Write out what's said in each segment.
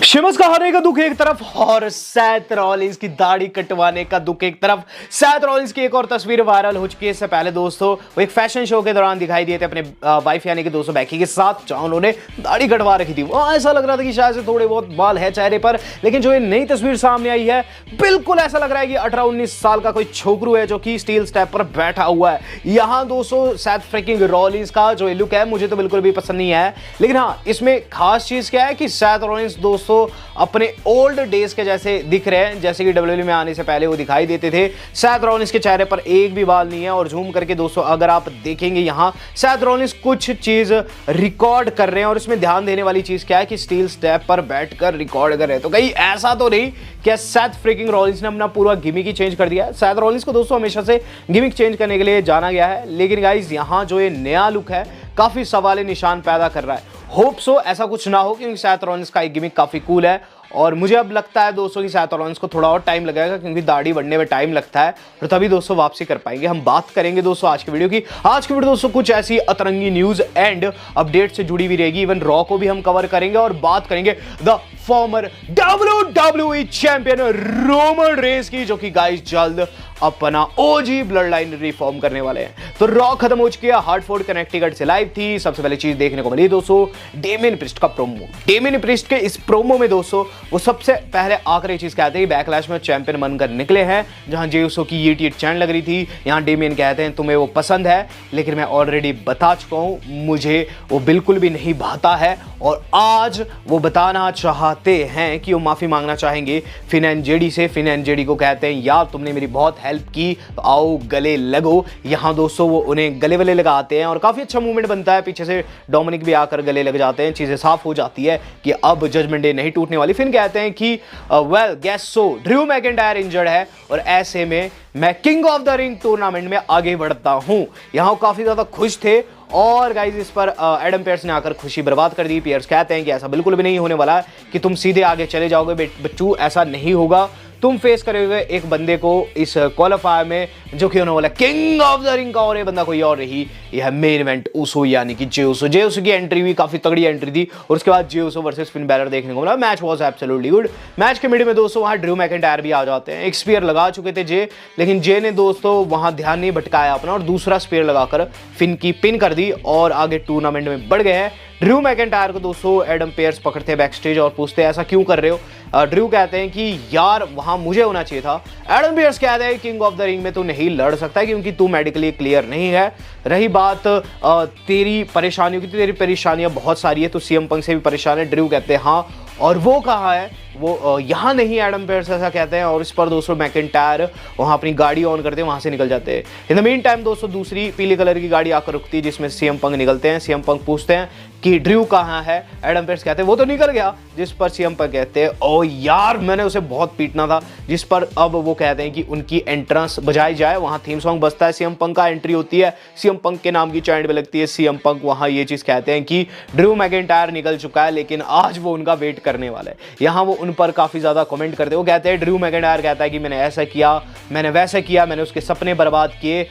Sheamus का हारने का दुख एक तरफ और सैथ रॉलिंस की दाढ़ी कटवाने का दुख एक तरफ। सैथ रॉलिंस की एक और तस्वीर वायरल हो चुकी है। इससे पहले दोस्तों वो एक फैशन शो के दौरान दिखाई दिए थे अपने वाइफ यानी कि दोस्तों बैकी के साथ, जहां उन्होंने दाढ़ी कटवा रखी थी। वो ऐसा लग रहा था कि शायद से थोड़े बहुत बाल है चेहरे पर, लेकिन जो ये नई तस्वीर सामने आई है बिल्कुल ऐसा लग रहा है कि 18-19 साल का कोई छोकरू है जो कि स्टील स्टेप पर बैठा हुआ है। यहां दोस्तों सैथ फ्रिकिंग रॉलिंस का जो लुक है मुझे तो बिल्कुल भी पसंद नहीं है, लेकिन हाँ इसमें खास चीज क्या है कि सैथ रॉलिंस दोस्तों अपने ओल्ड डेज के जैसे दिख रहे हैं, जैसे कि डब्ल्यूडब्ल्यूई में आने से पहले वो दिखाई देते थे। सैथ रॉलिंस के चेहरे पर एक भी बाल नहीं है और जूम करके दोस्तों अगर आप देखेंगे यहां सैथ रॉलिंस कुछ चीज रिकॉर्ड कर रहे हैं और इसमें ध्यान देने वाली चीज क्या है कि स्टील स्टेप पर बैठकर रिकॉर्ड कर रहे हैं। तो कहीं ऐसा तो नहीं कि सैथ फ्रिकिंग रॉलिंस ने अपना पूरा गिमिक ही चेंज कर दिया है। सैथ रॉलिंस को दोस्तों हमेशा से गिमिक चेंज करने के लिए जाना गया है, लेकिन गाइस यहां जो ये नया लुक है काफी सवाल निशान पैदा कर रहा है। होप सो ऐसा कुछ ना हो, क्योंकि सैथ रॉलिंस का एक गिमिक काफी कूल है और मुझे अब लगता है दोस्तों कि सैथ रॉलिंस को थोड़ा और टाइम लगेगा, क्योंकि दाढ़ी बढ़ने में टाइम लगता है और तभी दोस्तों वापसी कर पाएंगे। हम बात करेंगे दोस्तों आज की वीडियो की। आज की वीडियो दोस्तों कुछ ऐसी अतरंगी न्यूज एंड अपडेट से जुड़ी हुई रहेगी। इवन रॉ को भी हम कवर करेंगे और बात करेंगे the former WWE champion Roman Reigns की, जो कि गाइस जल्द अपना ओजी ब्लड लाइन रिफॉर्म करने वाले हैं। तो रॉ खत्म हो चुकी है, हार्टफोर्ड कनेक्टिकट से लाइव थी। सबसे पहले चीज देखने को मिली दोस्तों डेमियन प्रिस्ट का प्रोमो। डेमियन प्रिस्ट के इस प्रोमो में दोस्तों वो सबसे पहले आकर ये चीज कहते हैं बैकलैश में चैंपियन बनकर निकले हैं, जहां जे उसो की ये टीट चैन लग रही थी। यहां डेमियन कहते हैं तुम्हें वो पसंद है, लेकिन मैं ऑलरेडी बता चुका हूं मुझे वो बिल्कुल भी नहीं भाता है, और आज वो बताना चाहते हैं कि वो माफी मांगना चाहेंगे फिन एंड जेडी से। फिन एंड जेडी को कहते हैं यार तुमने मेरी बहुत हेल्प की, तो आओ गले लगो। यहां दोस्तों वो उन्हें गले वले लगाते हैं और काफी अच्छा मूवमेंट बनता है। पीछे से डोमिनिक भी आकर गले लग जाते हैं, चीजें साफ हो जाती है कि अब जजमेंट डे नहीं टूटने वाली। फिन कहते हैं कि well guess so Drew McIntyre injured है और ऐसे में मैं King of the Ring tournament में आगे बढ़ता हूं। यहां काफी ज्यादा खुश थे और गाइज इस पर एडम पेयर्स ने आकर खुशी बर्बाद कर दी। पेयर्स कहते हैं कि ऐसा बिल्कुल भी नहीं होने वाला है कि तुम सीधे आगे चले जाओगे बच्चू, ऐसा नहीं होगा। तुम फेस करोगे एक बंदे को इस क्वालिफायर में जो कि उन्होंने बोला किंग ऑफ द रिंग का, और ये बंदा कोई और नहीं, यह मेन इवेंट उसो यानी कि जे उसो। जे उसो की एंट्री भी काफी तगड़ी एंट्री थी और उसके बाद जे उसो वर्सेस फिन बैलर देखने को मिला। Match was absolutely good. Match के मिड में दोस्तों वहां ड्रू मैकिंटायर भी आ जाते हैं। एक स्पीयर लगा चुके थे जे, लेकिन जे ने दोस्तों वहां ध्यान नहीं भटकाया अपना और दूसरा स्पीयर लगाकर फिन की पिन कर दी और आगे टूर्नामेंट में बढ़ गए हैं। ड्रू मैकिंटायर को दोस्तों एडम पेयर्स पकड़ते हैं बैक स्टेज और पूछते हैं ऐसा क्यों कर रहे हो। ड्रू कहते हैं कि यार वहां मुझे होना चाहिए था। एडम पेयर्स कहते हैं किंग ऑफ द रिंग में तू नहीं लड़ सकता क्योंकि तू मेडिकली क्लियर नहीं है। रही बात तेरी परेशानियों की, तेरी परेशानियां बहुत सारी है, तो सीएम पंक से भी परेशान है। ड्रू कहते हैं हाँ, और वो कहाँ है, वो यहाँ नहीं। एडम पेयर्स ऐसा कहते हैं और इस पर दोस्तों मैकिंटायर वहाँ अपनी गाड़ी ऑन करते हैं, वहाँ से निकल जाते हैं। इन द मीन टाइम दोस्तों दूसरी पीले कलर की गाड़ी आकर रुकती है जिसमें सीएम पंक निकलते हैं। सीएम पंक पूछते हैं कि ड्रू कहाँ है। एडम पेयर्स कहते हैं वो तो निकल गया, जिस पर सीएम पंक कहते हैं ओ यार मैंने उसे बहुत पीटना था, जिस पर अब वो कहते हैं कि उनकी एंट्रेंस बजाई जाए। वहाँ थीम सॉन्ग बजता है, सीएम पंक का एंट्री होती है, सीएम पंक के नाम की चैंट भी लगती है। सीएम पंक वहाँ ये चीज़ कहते हैं कि ड्रू मैकिंटायर निकल चुका है, लेकिन आज वो उनका वेट करने वाला है। यहाँ वो उन पर काफ़ी ज़्यादा कमेंट करते हैं। वो कहते हैं ड्रू मैकिंटायर कहता है कि मैंने ऐसा किया, मैंने वैसा किया, मैंने उसके सपने बर्बाद किए।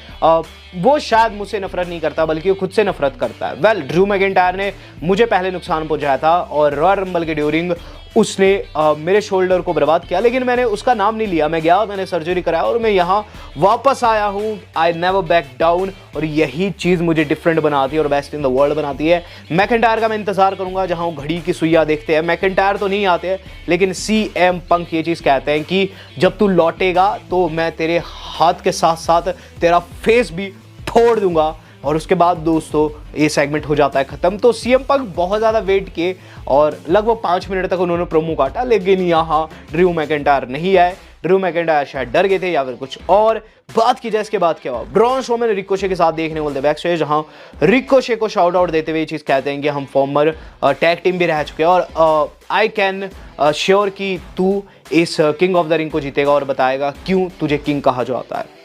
वो शायद मुझसे नफरत नहीं करता बल्कि वो खुद से नफरत करता है। वेल ड्रू मैकिंटायर ने मुझे पहले नुकसान पहुंचाया था और रॉयल रंबल के ड्यूरिंग उसने मेरे शोल्डर को बर्बाद किया, लेकिन मैंने उसका नाम नहीं लिया। मैं गया, मैंने सर्जरी कराया और मैं यहाँ वापस आया हूँ। आई नेवर बैक डाउन, और यही चीज़ मुझे डिफरेंट बनाती है और बेस्ट इन द वर्ल्ड बनाती है। मैकिंटायर का मैं इंतजार करूंगा जहाँ वो घड़ी की सुइयाँ देखते हैं। मैकिंटायर तो नहीं आते हैं, लेकिन सीएम पंक ये चीज़ कहते हैं कि जब तू लौटेगा तो मैं तेरे हाथ के साथ साथ तेरा फेस भी फोड़ दूंगा। और उसके बाद दोस्तों ये सेगमेंट हो जाता है खत्म। तो सीएम पंक बहुत ज़्यादा वेट किए और लगभग 5 मिनट तक उन्होंने प्रोमो काटा, लेकिन यहाँ ड्रू मैकिंटायर नहीं आए। ड्रू मैकिंटायर शायद डर गए थे या फिर कुछ और। बात की जाए इसके बाद क्या हुआ, ब्रॉन स्ट्रोमैन रिकोशे के साथ देखने को मिलते बैक स्टेज, जहाँ रिकोशे को शाउट आउट देते हुए ये चीज़ कहते हैं कि हम फॉर्मर टैग टीम भी रह चुके हैं और आई कैन श्योर कि तू इस किंग ऑफ द रिंग को जीतेगा और बताएगा क्यों तुझे किंग कहा जाता है।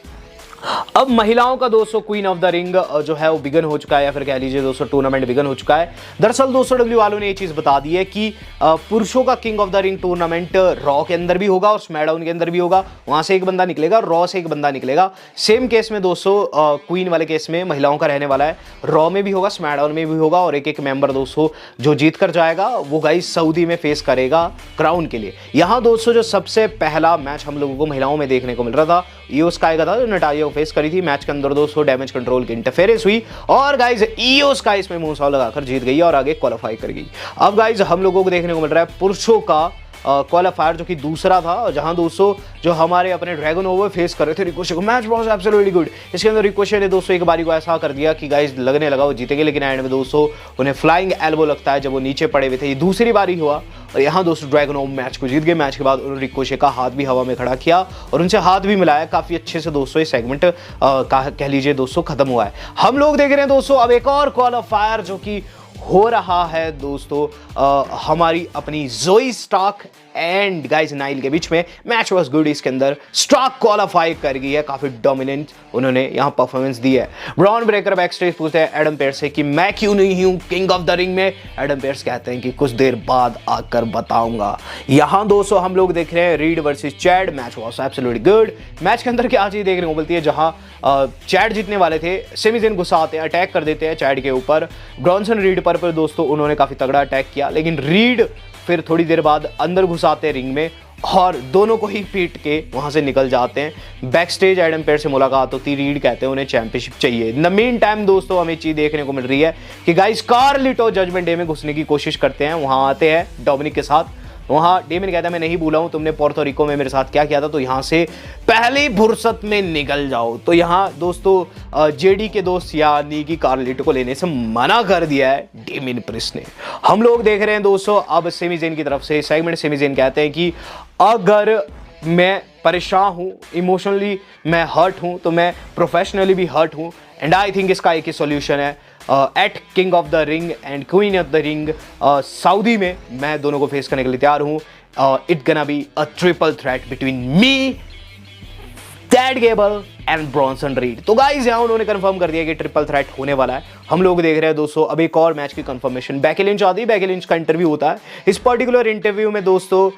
अब महिलाओं का दोस्तों क्वीन ऑफ द रिंग जो है वो बिगन हो चुका है, या फिर कह लीजिए दोस्तों टूर्नामेंट बिगन हो चुका है। दरअसल दोस्तों डब्ल्यू वालों ने ये चीज बता दी है कि पुरुषों का king of the Ring tournament raw के अंदर भी होगा और स्मैकडाउन के अंदर भी होगा। वहां से एक बंदा निकलेगा, रॉ से एक बंदा निकलेगा। सेम केस में दोस्तों क्वीन वाले केस में महिलाओं का रहने वाला है, रॉ में भी होगा, स्मैकडाउन में भी होगा, और एक एक मेंबर दोस्तों जो जीत कर जाएगा वो गाइस सऊदी में फेस करेगा क्राउन के लिए। यहां दोस्तों जो सबसे पहला मैच हम लोगों को महिलाओं में देखने को मिल रहा था ईओ स्काई का था, जो नटालिया को फेस करी थी। मैच के अंदर दोस्तों डैमेज कंट्रोल की इंटरफेरेंस हुई और गाइस ईओ स्काई इसमें मूवसॉल्ट लगाकर जीत गई और आगे क्वालिफाई कर गई। अब गाइस हम लोगों को देखने को मिल रहा है पुरुषों का क्वालिफायर जो कि दूसरा था, जहां दोस्तों जो हमारे अपने ड्रैगन ओवर फेस कर रहे थे रिकोशे को। Match was absolutely good. इसके अंदर रिकोशे ने दोस्तों एक बारी को ऐसा कर दिया कि गाइस लगने लगा वो जीतेंगे, लेकिन एंड में दोस्तों उन्हें फ्लाइंग एल्बो लगता है जब वो नीचे पड़े हुए थे। ये दूसरी बारी हुआ और यहाँ दोस्तों ड्रैगन ओवर मैच को जीत गए। मैच के बाद उन्होंने रिकोशे का हाथ भी हवा में खड़ा किया और उनसे हाथ भी मिलाया। काफी अच्छे से दोस्तों ये सेगमेंट कह लीजिए दोस्तों खत्म हुआ है। हम लोग देख रहे हैं दोस्तों अब एक और क्वालिफायर जो कि हो रहा है दोस्तों हमारी अपनी जोई स्टार्क एंड गाइस नाइल के बीच में। Match was good. इसके अंदर स्टार्क क्वालिफाई कर गई है, काफी डोमिनेंट उन्होंने यहां परफॉर्मेंस दी है। ब्रॉन ब्रेकर बैकस्टेज पूछते हैं एडम पेयर्स से कि मैं क्यों नहीं हूं किंग ऑफ द रिंग में। एडम पेयर्स कहते हैं कि कुछ देर बाद आकर बताऊंगा। यहां दोस्तों हम लोग देख रहे हैं read versus Chad. Match was absolutely good. Match के अंदर क्या चीज देखने को मिलती है, जहां चैड जीतने वाले थे, सेमी ज़ेन गुस्सा आते हैं, अटैक कर देते हैं चैड के ऊपर, ब्रॉनसन रीड पर दोस्तों उन्होंने काफी तगड़ा अटैक किया, लेकिन रीड फिर थोड़ी देर बाद अंदर घुसाते हैं रिंग में और दोनों को ही पीट के वहां से निकल जाते हैं। बैक स्टेज एडम पेयर्स से मुलाकात होती, रीड कहते हैं उन्हें चैंपियनशिप चाहिए। इन द मीन टाइम दोस्तों हमें चीज देखने को मिल रही है कि गाइस कार्लिटो जजमेंट डे में घुसने की कोशिश करते हैं, वहां आते हैं डोमिनिक के साथ। वहां डेमिन कहता है मैं नहीं भूला हूं तुमने पोर्टो रिको में मेरे साथ क्या किया था, तो यहां से पहली फुर्सत में निकल जाओ। तो यहां दोस्तों जेडी के दोस्त यानी कि कार्लिटो को लेने से मना कर दिया है डेमिन प्रिस ने। हम लोग देख रहे हैं दोस्तों अब सेमी ज़ेन की तरफ से सेगमेंट। सेमी ज़ेन कहते हैं कि अगर मैं परेशान हूं, इमोशनली मैं हर्ट हूं, तो मैं प्रोफेशनली भी हर्ट हूं, एंड आई थिंक इसका एक ही सॉल्यूशन है at King of the Ring and Queen of the Ring Saudi में मैं दोनों को फेस करने के लिए तैयार हूं। It gonna be a triple threat between me, Chad Gable and Bronson Reed. तो गाइस यहां उन्होंने कंफर्म कर दिया कि ट्रिपल थ्रेट होने वाला है। हम लोग देख रहे हैं दोस्तों अब एक और मैच की कंफर्मेशन। बेकी लिंच आती है, बेकी लिंच का इंटरव्यू होता है। इस पर्टिकुलर इंटरव्यू में दोस्तों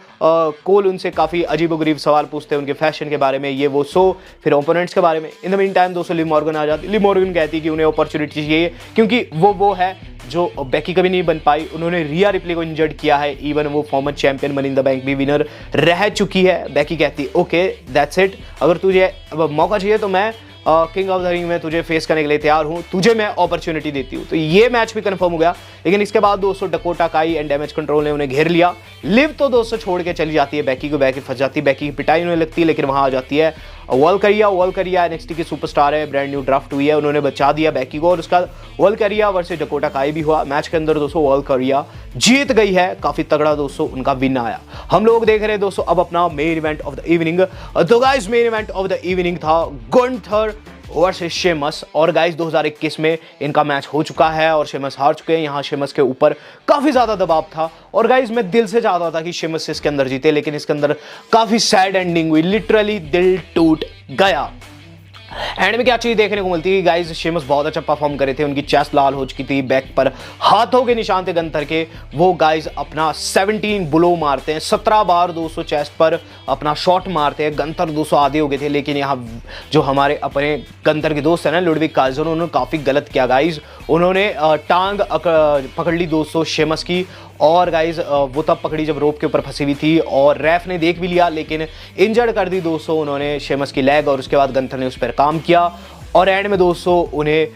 कोल उनसे काफी अजीबोगरीब सवाल पूछते हैं उनके फैशन के बारे में, ये वो सो फिर ओपोनेंट्स के बारे में। इन द मीन टाइम दोस्तों लिव मॉर्गन आ जाती। लिव मॉर्गन कहती है कि उन्हें अपॉर्चुनिटी चाहिए क्योंकि वो है जो बेकी कभी नहीं बन पाई। उन्होंने रिया रिप्ले को इंजर्ड किया है, इवन वो farmer champion money in the bank भी विनर रह चुकी है। बेकी कहती है ओके दैट्स इट, अगर तुझे मौका चाहिए तो मैं किंग ऑफ द रिंग में तुझे फेस करने के लिए तैयार हूं, तुझे मैं अपॉर्चुनिटी देती हूं। तो ये मैच भी कंफर्म हो गया। लेकिन इसके बाद दोस्तों डकोटा काई एंड डैमेज कंट्रोल ने उन्हें घेर लिया। लिव तो दोस्तों छोड़ के चली जाती है बेकी को, बेकी फंस जाती है, बेकी की पिटाई उन्हें लगती है, लेकिन वहां आ जाती है वॉलकरिया एनएक्सटी की सुपरस्टार है, ब्रांड न्यू ड्राफ्ट हुई है, उन्होंने बचा दिया बेकी को और उसका वॉलकरिया वर्सेस डकोटा काई भी हुआ। मैच के अंदर दोस्तों वॉलकरिया जीत गई है, काफी तगड़ा दोस्तों उनका विन आया। हम लोग देख रहे हैं दोस्तों अब अपना main event of the evening. तो guys main event of the evening था गुंथर वर्सेस शेमस, और गाइस 2021 में इनका मैच हो चुका है और शेमस हार चुके हैं। यहाँ शेमस के ऊपर काफी ज्यादा दबाव था और गाइस मैं दिल से चाहता था कि शेमस इसके अंदर जीते, लेकिन इसके अंदर काफी सैड एंडिंग हुई, लिटरली दिल टूट गया। एंड में क्या चीज देखने को मिलती है गाइस, शेमस बहुत अच्छा परफॉर्म करे थे, उनकी चेस्ट लाल हो चुकी थी, बैक पर हाथों के निशान थे गंथर के। वो गाइस अपना 17 ब्लो मारते हैं, 17 बार दोस्तों चेस्ट पर अपना शॉट मारते हैं। गंथर दोस्तों आधे हो गए थे, लेकिन यहाँ जो हमारे अपने गंथर के दोस्त है ना लुडविग कार्लसन, उन्होंने काफी गलत किया गाइस। उन्होंने टांग पकड़ ली दोस्तों शेमस की, और गाइज वो तब पकड़ी जब रोप के ऊपर फंसी हुई थी और रेफ ने देख भी लिया, लेकिन इंजर्ड कर दी दोस्तों उन्होंने शेमस की लेग, और उसके बाद गंथर ने उस पर काम किया और एंड में दोस्तों उन्हें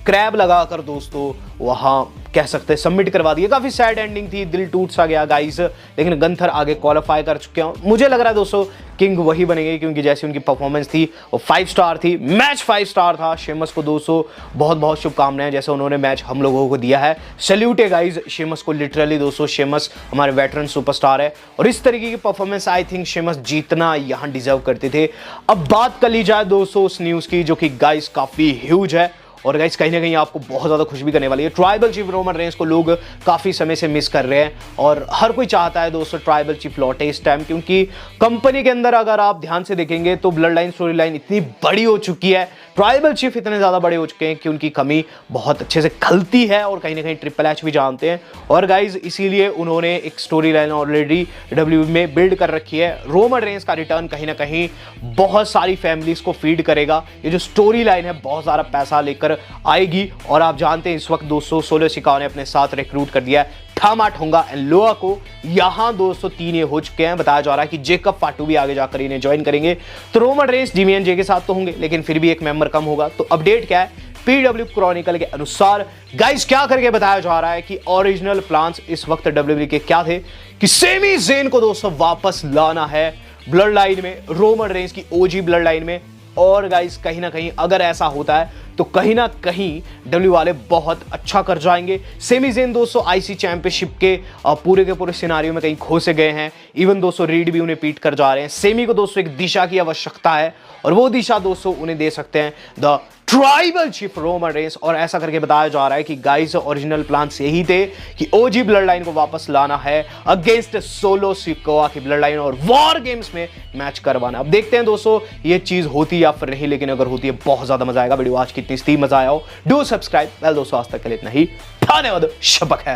क्रैब लगाकर दोस्तों वहां कह सकते हैं सबमिट करवा दिया। काफी सैड एंडिंग थी, दिल टूट सा गया गाइस, लेकिन गंथर आगे क्वालिफाई कर चुके हैं। मुझे लग रहा है दोस्तों किंग वही बनेंगे, क्योंकि जैसी उनकी परफॉर्मेंस थी वो 5 स्टार थी, मैच 5 स्टार था। शेमस को दोस्तों बहुत बहुत शुभकामनाएं, जैसे उन्होंने मैच हम लोगों को दिया है, सैल्यूट है गाइस शेमस को, लिटरली दोस्तों शेमस हमारे वेटरन सुपरस्टार है और इस तरीके की परफॉर्मेंस आई थिंक शेमस जीतना यहाँ डिजर्व करते थे। अब बात कर ली जाए दोस्तों उस न्यूज की जो कि गाइस काफी ह्यूज है, और गाइस कहीं ना कहीं आपको बहुत ज्यादा खुश भी करने वाली है। ट्राइबल चीफ रोमन रेंस को लोग काफी समय से मिस कर रहे हैं और हर कोई चाहता है दोस्तों ट्राइबल चीफ लौटे इस टाइम, क्योंकि कंपनी के अंदर अगर आप ध्यान से देखेंगे तो ब्लड लाइन स्टोरी लाइन इतनी बड़ी हो चुकी है, ट्राइबल चीफ इतने ज्यादा बड़े हो चुके हैं कि उनकी कमी बहुत अच्छे से खलती है और कहीं ना कहीं ट्रिपल एच भी जानते हैं। और गाइज इसीलिए उन्होंने एक स्टोरी लाइन ऑलरेडी डब्ल्यू में बिल्ड कर रखी है। रोमन रेंस का रिटर्न कहीं ना कहीं बहुत सारी फैमिलीज को फीड करेगा। ये जो स्टोरी लाइन है बहुत सारा पैसा लेकर आएगी और आप जानते हैं इस वक्त दोस्तों सोलो सिकाओ ने अपने साथ रिक्रूट कर दिया है थामा टोंगा एंड लोआ को। यहां दोस्तों 3 ये हो चुके हैं। बताया जा रहा है कि जेकब फाटू भी आगे जाकर इन्हें ज्वाइन करेंगे। तो रोमन रेंस जीमीएन जे के साथ तो होंगे लेकिन फिर भी एक मेंबर कम होगा। तो अपडेट क्या है पीडब्ल्यू क्रॉनिकल के अनुसार गाइस क्या करके बताया जा रहा है कि ओरिजिनल प्लान्स इस वक्त डब्ल्यूडब्ल्यूई के क्या थे कि सेमी ज़ेन को दोस्तों वापस लाना है ब्लड लाइन में, रोमन रेंस की ओजी ब्लड लाइन में। और गाइस कहीं ना कहीं अगर ऐसा होता है तो कहीं ना कहीं डब्ल्यू वाले बहुत अच्छा कर जाएंगे। सेमी ज़ेन दोस्तों आईसी चैंपियनशिप के पूरे के पूरे सिनारियो में कहीं खो से गए हैं। इवन दोस्तों रीड भी उन्हें पीट कर जा रहे हैं। सेमी को दोस्तों एक दिशा की आवश्यकता है और वो दिशा दोस्तों उन्हें दे सकते हैं the tribal chief Roman Reigns. और ऐसा करके बताया जा रहा है कि गाइस ओरिजिनल प्लान यही थे कि ओजी ब्लड लाइन को वापस लाना है अगेंस्ट सोलो सिकोआ की ब्लड लाइन और वॉर गेम्स में मैच करवाना। अब देखते हैं दोस्तों ये चीज होती या फिर नहीं, लेकिन अगर होती है बहुत ज्यादा मजा आएगा। वीडियो आज कितनी मजा आया हो डू सब्सक्राइब। वेल दोस्तों आज तक के लिए इतना ही, धन्यवाद, शबक है।